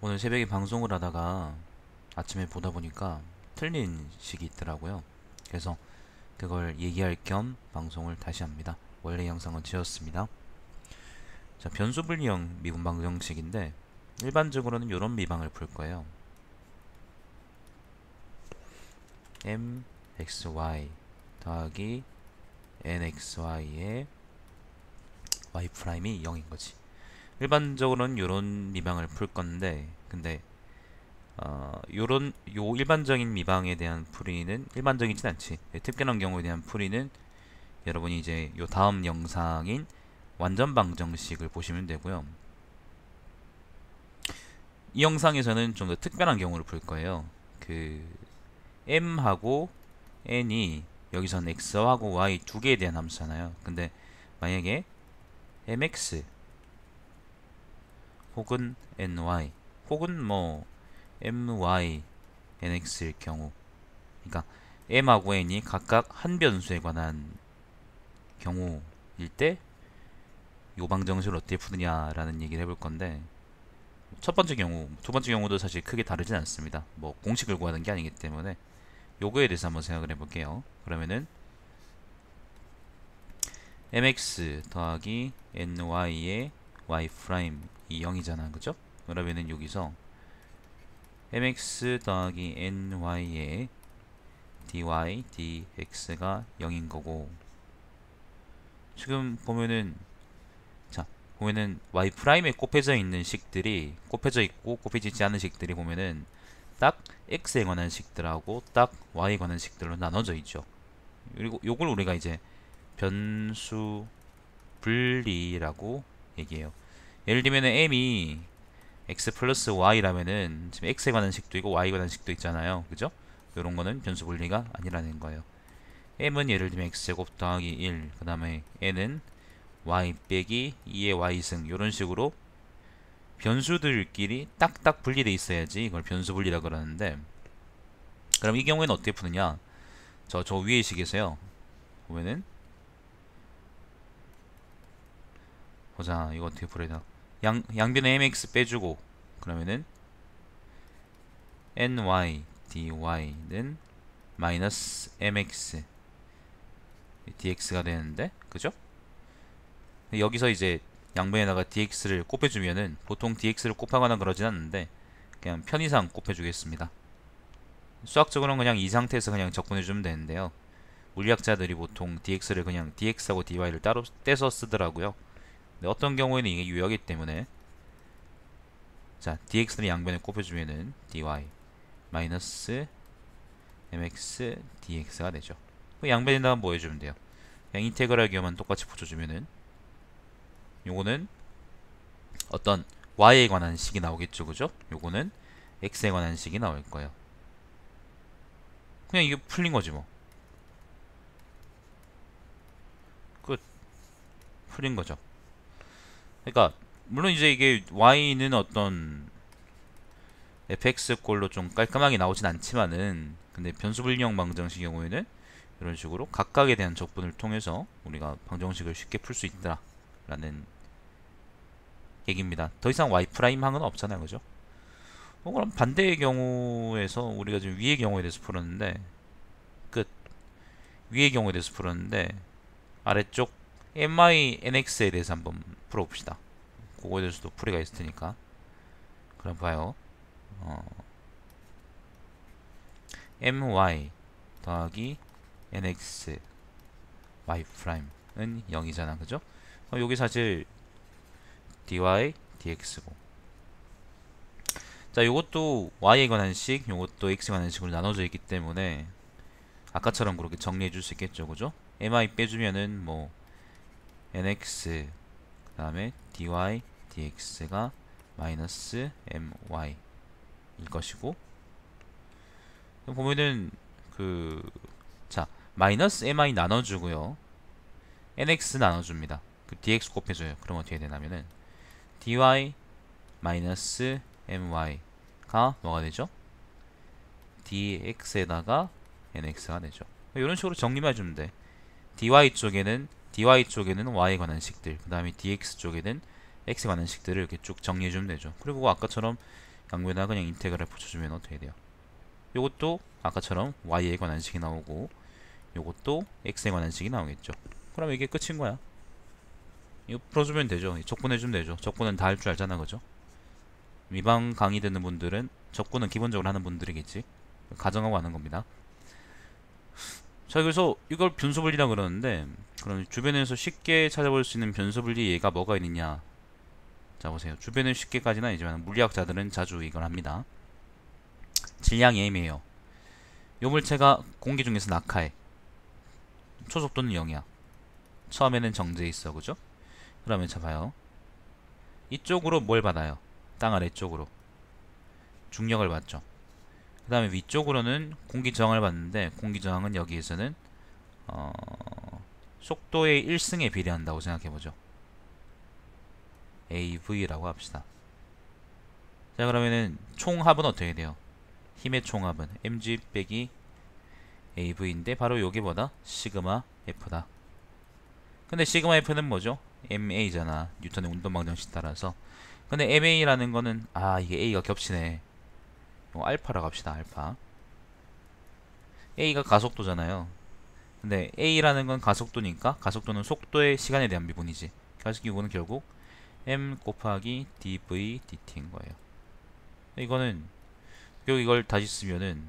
오늘 새벽에 방송을 하다가 아침에 보다 보니까 틀린 식이 있더라고요. 그래서 그걸 얘기할 겸 방송을 다시 합니다. 원래 영상은 지웠습니다. 자, 변수 분리형 미분 방정식인데 일반적으로는 이런 미방을 풀 거예요. mxy 더하기 nxy의 y 프라임이 0인 거지. 일반적으로는 이런 미방을 풀 건데, 근데 요 일반적인 미방에 대한 풀이는 일반적이진 않지. 특별한 경우에 대한 풀이는 여러분이 이제 요 다음 영상인 완전 방정식을 보시면 되고요. 이 영상에서는 좀 더 특별한 경우를 풀 거예요. 그 m하고 n이 여기선 x하고 y 두 개에 대한 함수잖아요. 근데 만약에 mx 혹은 ny 혹은 뭐 my nx일 경우, 그러니까 m하고 n이 각각 한 변수에 관한 경우일 때 요 방정식을 어떻게 푸느냐라는 얘기를 해볼 건데, 첫 번째 경우, 두 번째 경우도 사실 크게 다르진 않습니다. 뭐 공식을 구하는 게 아니기 때문에 요거에 대해서 한번 생각을 해볼게요. 그러면은 mx 더하기 ny의 y 프라임 이 0이잖아, 그죠? 그러면은 여기서 mx 더하기 ny의 dy dx가 0인 거고, 지금 보면은, 자, 보면은 y 프라임에 곱해져 있는 식들이, 곱해져 있고 곱해져 있지 않은 식들이 보면은 딱 x에 관한 식들하고 딱 y에 관한 식들로 나눠져 있죠. 그리고 요걸 우리가 이제 변수 분리라고 얘기해요. 예를 들면은 m이 x 플러스 y라면은 지금 x에 관한 식도 있고 y에 관한 식도 있잖아요, 그죠? 요런 거는 변수 분리가 아니라는 거예요. m은 예를 들면 x제곱 더하기 1, 그 다음에 n은 y 빼기 2의 y승, 요런 식으로 변수들끼리 딱딱 분리돼 있어야지 이걸 변수 분리라 그러는데, 그럼 이 경우에는 어떻게 푸느냐? 저 위의 식에서요, 보면은, 보자, 이거 어떻게 풀어야 되나? 양변에 mx 빼주고, 그러면은 ny dy는 마이너스 mx dx가 되는데, 그죠? 여기서 이제 양변에다가 dx를 곱해주면은, 보통 dx를 곱하거나 그러진 않는데 그냥 편의상 곱해주겠습니다. 수학적으로는 그냥 이 상태에서 그냥 적분해주면 되는데요, 물리학자들이 보통 dx를 그냥 dx하고 dy를 따로 떼서 쓰더라고요. 근데 어떤 경우에는 이게 유효하기 때문에, 자, dx를 양변에 곱해주면은 dy 마이너스 mx dx가 되죠. 양변에다가 뭐 해주면 돼요? 그냥 인테그랄 기호만 똑같이 붙여주면은 요거는 어떤 y에 관한 식이 나오겠죠, 그죠? 요거는 x에 관한 식이 나올 거예요. 그냥 이게 풀린 거지 뭐. 끝. 풀린 거죠. 그러니까 물론 이제 이게 y는 어떤 fx꼴로 좀 깔끔하게 나오진 않지만은, 근데 변수 분리형 방정식 경우에는 이런 식으로 각각에 대한 적분을 통해서 우리가 방정식을 쉽게 풀 수 있다라는 얘기입니다. 더 이상 y 프라임 항은 없잖아요, 그죠? 그럼 반대의 경우에서 우리가 지금 위의 경우에 대해서 풀었는데, 끝. 위의 경우에 대해서 풀었는데 아래쪽 my nx에 대해서 한번 풀어봅시다. 그거에 대해서도 풀이가 있을 테니까. 그럼 봐요. my 더하기 nx y 프라임은 0이잖아, 그죠? 여기 사실 dy dx고, 자, 요것도 y에 관한 식, 요것도 x에 관한 식으로 나눠져 있기 때문에 아까처럼 그렇게 정리해 줄 수 있겠죠, 그죠? mi 빼주면은 뭐 nx 그 다음에 dy dx가 마이너스 my 일 것이고, 보면은 그, 자, 마이너스 mi 나눠주고요, nx 나눠줍니다. 그 dx 곱해줘요. 그럼 어떻게 되냐면은 dy 마이너스 my가 뭐가 되죠? dx에다가 nx가 되죠. 이런 식으로 정리만 해주면 돼. dy 쪽에는 y에 관한 식들, 그 다음에 dx 쪽에는 x에 관한 식들을 이렇게 쭉 정리해주면 되죠. 그리고 아까처럼 양변에다 그냥 인테그랄 붙여주면 어떻게 돼요? 요것도 아까처럼 y에 관한 식이 나오고 요것도 x에 관한 식이 나오겠죠. 그럼 이게 끝인 거야. 이거 풀어주면 되죠. 적분해주면 되죠. 적분은 다 할 줄 알잖아, 그죠? 미방 강의 듣는 분들은 적분은 기본적으로 하는 분들이겠지. 가정하고 하는 겁니다. 자, 그래서 이걸 변수분리라 그러는데, 그럼 주변에서 쉽게 찾아볼 수 있는 변수분리 예가 뭐가 있느냐? 자, 보세요. 주변은 쉽게까지는 아니지만 물리학자들은 자주 이걸 합니다. 질량이 M이에요. 요 물체가 공기 중에서 낙하해. 초속도는 0이야. 처음에는 정제해 있어, 그죠? 그러면 자 봐요. 이쪽으로 뭘 받아요? 땅 아래쪽으로 중력을 받죠. 그 다음에 위쪽으로는 공기 저항을 받는데, 공기 저항은 여기에서는 속도의 1승에 비례한다고 생각해보죠. AV라고 합시다. 자, 그러면은 총합은 어떻게 돼요? 힘의 총합은 mg 빼기 av인데, 바로 여기보다 시그마 f다. 근데 시그마 f는 뭐죠? ma잖아. 뉴턴의 운동방정식 따라서. 근데 ma라는 거는, 이게 a가 겹치네. 알파라고 합시다. 알파. a가 가속도잖아요. 근데 a라는 건 가속도니까, 가속도는 속도의 시간에 대한 미분이지. 그래서 이거는 결국 m 곱하기 dv dt인 거예요. 이거는 결국 이걸 다시 쓰면은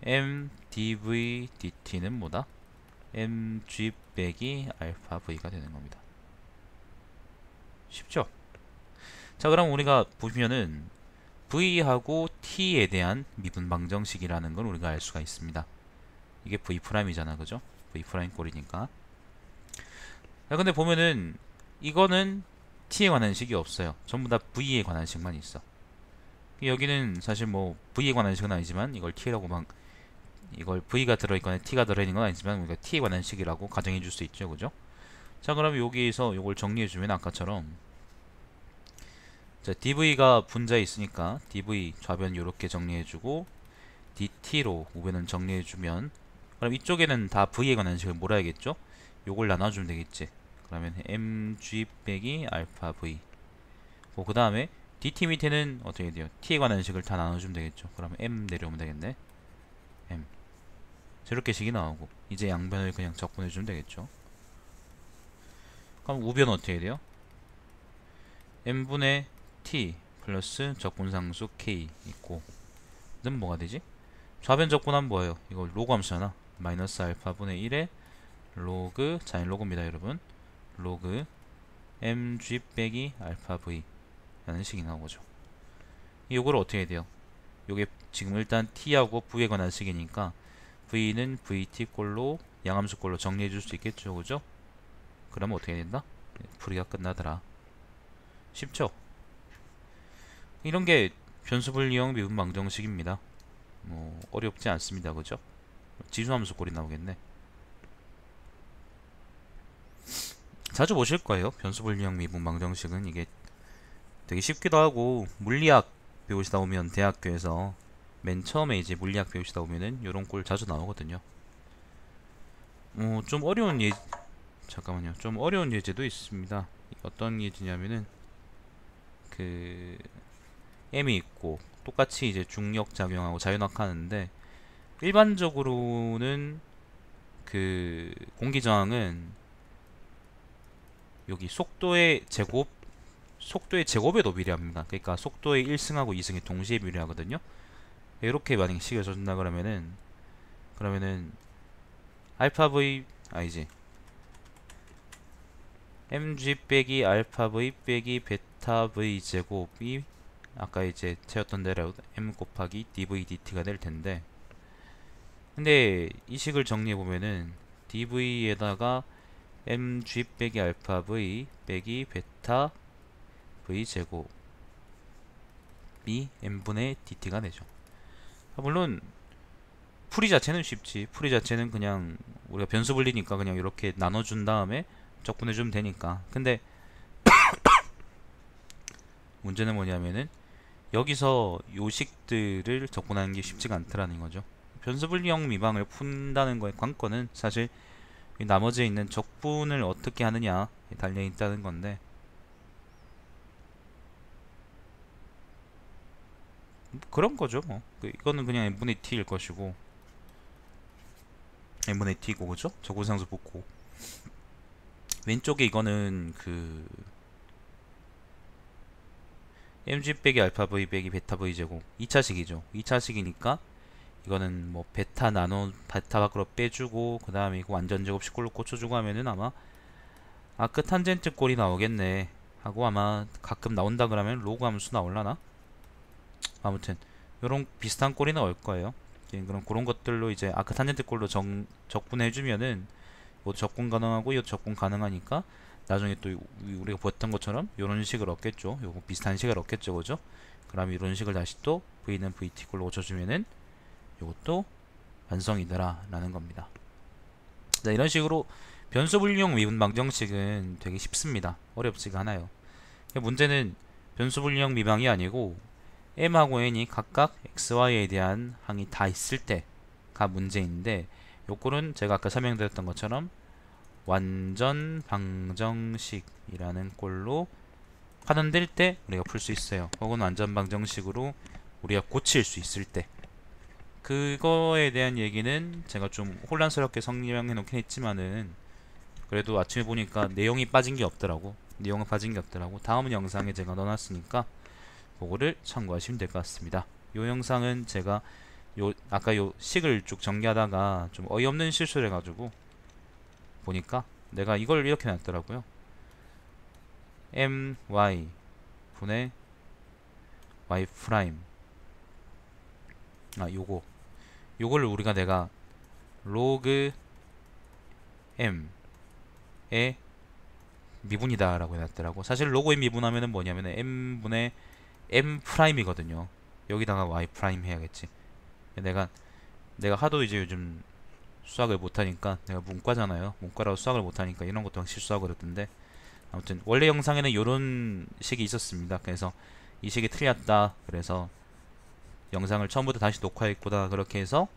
m dv dt는 뭐다? mg 빼기 알파 v가 되는 겁니다. 쉽죠? 자, 그럼 우리가 보면은 v하고 t에 대한 미분 방정식이라는 걸 우리가 알 수가 있습니다. 이게 v'이잖아, 그죠? v' 꼴이니까. 자, 근데 보면은 이거는 t에 관한 식이 없어요. 전부 다 v에 관한 식만 있어. 여기는 사실 뭐 v에 관한 식은 아니지만, 이걸 t라고 막, 이걸 v가 들어있거나 t가 들어있는 건 아니지만 우리가 t에 관한 식이라고 가정해 줄 수 있죠, 그죠? 자, 그럼 여기에서 이걸 정리해 주면 아까처럼, 자, dv가 분자에 있으니까 dv 좌변 이렇게 정리해 주고, dt로 우변은 정리해 주면, 그럼 이쪽에는 다 v에 관한 식을 몰아야겠죠? 요걸 나눠주면 되겠지. 그러면 mg 빼기 알파 v. 그 다음에 dt 밑에는 어떻게 돼요? t에 관한 식을 다 나눠주면 되겠죠. 그러면 m 내려오면 되겠네. m. 저렇게 식이 나오고, 이제 양변을 그냥 적분해주면 되겠죠. 그럼 우변은 어떻게 돼요? m분의 t 플러스 적분상수 k 있고, 는 뭐가 되지? 좌변 적분하면 뭐예요? 이거 로그 함수잖아. 마이너스 알파분의 1에 로그, 자인 로그입니다, 여러분. 로그 mg 빼기 알파 v 라는 식이 나오죠. 이거를 어떻게 해야 돼요? 요게 지금 일단 t하고 v에 관한 식이니까 v는 vt꼴로 양함수꼴로 정리해 줄 수 있겠죠, 그죠? 그러면 어떻게 된다? 풀이가 끝나더라. 쉽죠? 이런 게 변수분리형 미분 방정식입니다. 뭐 어렵지 않습니다, 그죠? 지수함수꼴이 나오겠네. 자주 보실 거예요. 변수분리형 미분 방정식은 이게 되게 쉽기도 하고, 물리학 배우시다 보면 대학교에서 맨 처음에 이제 물리학 배우시다 보면은 요런 꼴 자주 나오거든요. 좀 어려운 잠깐만요. 좀 어려운 예제도 있습니다. 어떤 예제냐면은 그 m이 있고 똑같이 이제 중력 작용하고 자유낙 하는데, 일반적으로는 그 공기 저항은 여기 속도의 제곱에도 비례합니다. 그러니까 속도의 1승하고 2승이 동시에 비례하거든요. 이렇게 만약에 식을 줘준다 그러면은 알파 v 아니지, mg 빼기 알파 v 빼기 베타 v 제곱이 아까 이제 채웠던 대로 m 곱하기 dv dt가 될 텐데, 근데 이 식을 정리해 보면은 dv에다가 mg 빼기 알파 v 빼기 베타 v 제곱이 m분의 dt가 되죠. 물론 풀이 자체는 쉽지. 풀이 자체는 그냥 우리가 변수 분리니까 그냥 이렇게 나눠준 다음에 적분해주면 되니까. 근데 문제는 뭐냐면은 여기서 요식들을 적분하는 게 쉽지가 않더라는 거죠. 변수 분리형 미방을 푼다는 거의 관건은 사실 나머지에 있는 적분을 어떻게 하느냐에 달려있다는 건데, 그런 거죠 뭐. 이거는 그냥 n분의 t일 것이고 n분의 t고 그죠? 저고상수 붙고 왼쪽에 이거는 그 mg 빼기 알파 v 빼기 베타 v 제곱 2차식이죠. 2차식이니까 이거는 뭐 베타 나눠 베타 밖으로 빼주고 그 다음에 이거 완전 제곱식 꼴로 꽂혀주고 하면은 아마 아크 탄젠트 꼴이 나오겠네 하고 아마 가끔 나온다 그러면 로그 함수 나올라나? 아무튼 요런 비슷한 꼴이 나올 거예요. 그럼 그런 것들로 이제 아크 탄젠트 꼴로 적분해주면은 뭐 적분 가능하고 이것도 적분 가능하니까 나중에 또 우리가 보았던 것처럼 요런 식을 얻겠죠. 요거 비슷한 식을 얻겠죠, 그죠? 그럼 이런 식을 다시 또 v는 vt 꼴로 고쳐주면은 요것도 완성이더라 라는 겁니다. 자, 이런 식으로 변수 분리형 미분 방정식은 되게 쉽습니다. 어렵지가 않아요. 문제는 변수 분리형 미방이 아니고 m하고 n이 각각 xy에 대한 항이 다 있을 때가 문제인데 요거는 제가 아까 설명드렸던 것처럼 완전 방정식이라는 꼴로 환원될 때 우리가 풀 수 있어요. 혹은 완전 방정식으로 우리가 고칠 수 있을 때 그거에 대한 얘기는 제가 좀 혼란스럽게 설명해 놓긴 했지만은 그래도 아침에 보니까 내용이 빠진 게 없더라고. 내용은 빠진 게 없더라고. 다음 영상에 제가 넣어놨으니까 그거를 참고하시면 될 것 같습니다. 요 영상은 제가 아까 요 식을 쭉 전개하다가 좀 어이없는 실수를 해가지고 보니까 내가 이걸 이렇게 놨더라고요. my 분의 y 프라임 요거를 우리가 내가 로그 m의 미분이다 라고 해놨더라고. 사실 로그 m 미분하면은 뭐냐면 m분의 m 프라임이거든요. 여기다가 y 프라임 해야겠지. 내가 하도 이제 요즘 수학을 못하니까 내가 문과잖아요. 문과라고 수학을 못하니까 이런 것도 실수하고 그랬던데 아무튼 원래 영상에는 이런 식이 있었습니다. 그래서 이 식이 틀렸다. 그래서 영상을 처음부터 다시 녹화했구나. 그렇게 해서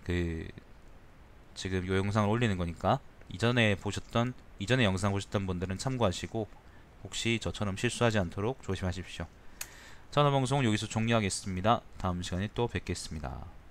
그 지금 이 영상을 올리는 거니까 이전에 영상 보셨던 분들은 참고하시고 혹시 저처럼 실수하지 않도록 조심하십시오. 자, 오늘 방송은 여기서 종료하겠습니다. 다음 시간에 또 뵙겠습니다.